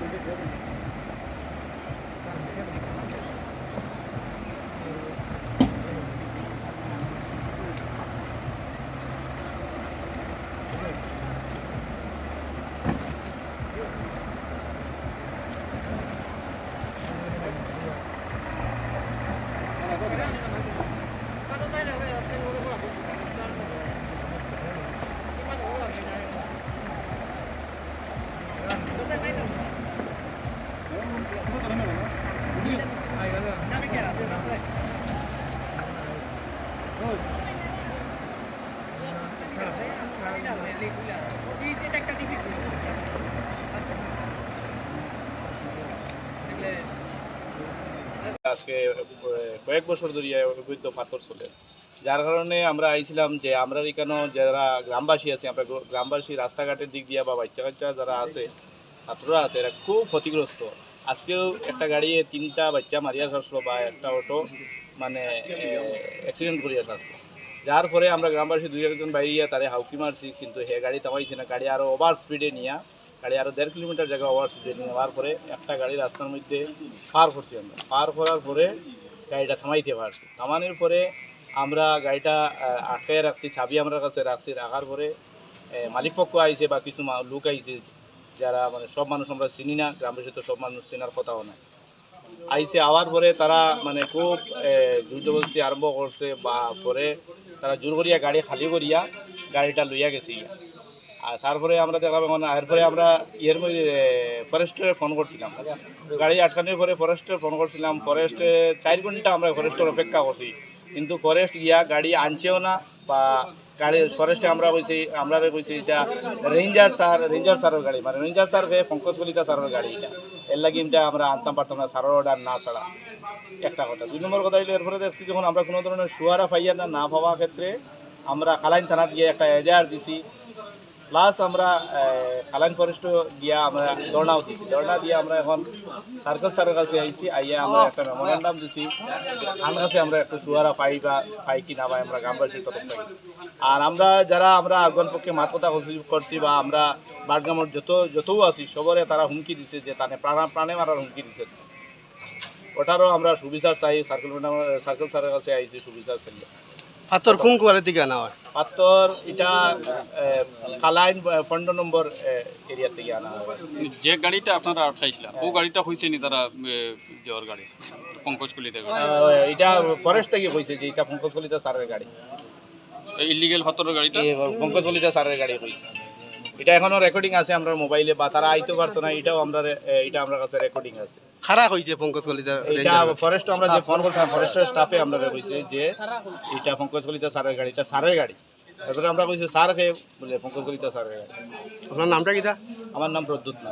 আজকে কয়েক বছর ধরে অবৈধ পাথর চলে, যার কারণে আমরা আইছিলাম যে আমরা এখানে যারা গ্রামবাসী আছে, আমরা গ্রামবাসী রাস্তাঘাটের দিক দিয়ে বা বাচ্চা কাচ্চা যারা আছে, ছাত্ররা আছে, এরা খুব ক্ষতিগ্রস্ত। আজকেও একটা গাড়ি 3টা বাচ্চা মারিয়া আসলো বা একটা অটো মানে অ্যাক্সিডেন্ট করিয়া আসলো, যার পরে আমরা গ্রামবাসী 2-1জন বাইরে তারে হাউকি মারছি, কিন্তু হে গাড়ি থামাইছে না। গাড়ি আরও ওভার স্পিডে নিয়ে, গাড়ি আরও 1.5 কিলোমিটার জায়গা ওভার স্পিডে নিয়ে নেওয়ার পরে একটা গাড়ি রাস্তার মধ্যে পার করছি। আমরা পার করার পরে গাড়িটা থামাইতে পারছি। থামানোর পরে আমরা গাড়িটা আটকায় রাখছি, চাবি আমরা কাছে রাখছি। রাখার পরে মালিক পক্ষ আইছে বা কিছু লোক আইছে, যারা মানে সব মানুষ আমরা চিনি না, গ্রামবাসী তো সব মানুষ চেনার কথাও না। আইসে আওয়ার পরে তারা মানে খুব জোর জবরদস্তি আরম্ভ করছে, বা পরে তারা জোর করিয়া গাড়ি খালি করিয়া গাড়িটা লইয়া গেছি। আর তারপরে আমরা দেখলাম এখন এরপরে আমরা ফরেস্টে ফোন করছিলাম, গাড়ি আটকানোর পরে ফরেস্টে ফোন করছিলাম। ফরেস্টে 4 ঘন্টা আমরা ফরেস্টের অপেক্ষা করছি, কিন্তু ফরেস্ট গিয়া গাড়ি আনছেও না। বা গাড়ি ফরেস্টে আমরা কইছি এটা রেঞ্জার স্যারের গাড়ি, মানে রেঞ্জার স্যারকে পঙ্কজ কলিতা স্যারের গাড়ি, এটা এর লাগি এটা আমরা আনতাম পারতাম না স্যারের অর্ডার না ছাড়া। একটা কথা। 2 নম্বর কথা হইলো, এরপরে দেখছি যখন আমরা কোনো ধরনের সুয়ারা পাইয়া না পাওয়া ক্ষেত্রে আমরা কালাইন থানাত গিয়ে একটা এজাহার দিছি। প্লাস আমরা কালাইন ফরেস্টও গিয়া আমরা ধর্নাও দিছি। ধর্না দিয়ে আমরা এখন সার্কেল স্যারের কাছে আইছি, আইয়া আমরা একটা মেমোরেন্ডাম দিছি, আমার কাছে আমরা একটু সুয়ারা পাই কি না পাই আমরা গ্রামবাসীর তরফ থেকে। আর আমরা যারা আমরা আগুন পক্ষে মাত কথা করছি বা আমরা বাটগ্রামের যতও আছি সবরে তারা হুমকি দিছে যে তানে প্রাণে মারার হুমকি দিছে। ওটারও আমরা সুবিচার চাই। সার্কেল স্যারের কাছে আইছি সুবিচার চাই। পাথর কোন কোয়ালিটি থেকে আনা হয়? পাথর এটা কালাইন 15 নম্বর এরিয়া থেকে আনা হয়। যে গাড়িটা আপনারা আটকাইছিলেন ও গাড়িটা হয়েছে নি তারা দেওয়ার গাড়ি পঙ্কজ কলিতার গাড়ি? এটা ফরেস্ট থেকে কইছে যে এটা পঙ্কজ কলিতা স্যারের গাড়ি, ইলিগেল পাথরের গাড়িটা পঙ্কজ কলিতা স্যারের গাড়ি কইছে। এটা এখনো রেকর্ডিং আছে আমরা মোবাইলে, বা তারা আইতে পারতো না, এটাও আমরা এটা আমার কাছে রেকর্ডিং আছে। খারা হইছে পঙ্কজ কলিতার এটা ফরেস্ট আমরা যে ফোন করছিলাম ফরেস্টের স্টাফে আমরা কইছে যে এটা পঙ্কজ কলিতা স্যারের গাড়ি, এটা স্যারের গাড়ি। এরপরে আমরা কইছি স্যারকে বলে পঙ্কজ কলিতা স্যারের গাড়ি। আপনার নামটা কিটা? আমার নাম প্রদ্যুৎ না।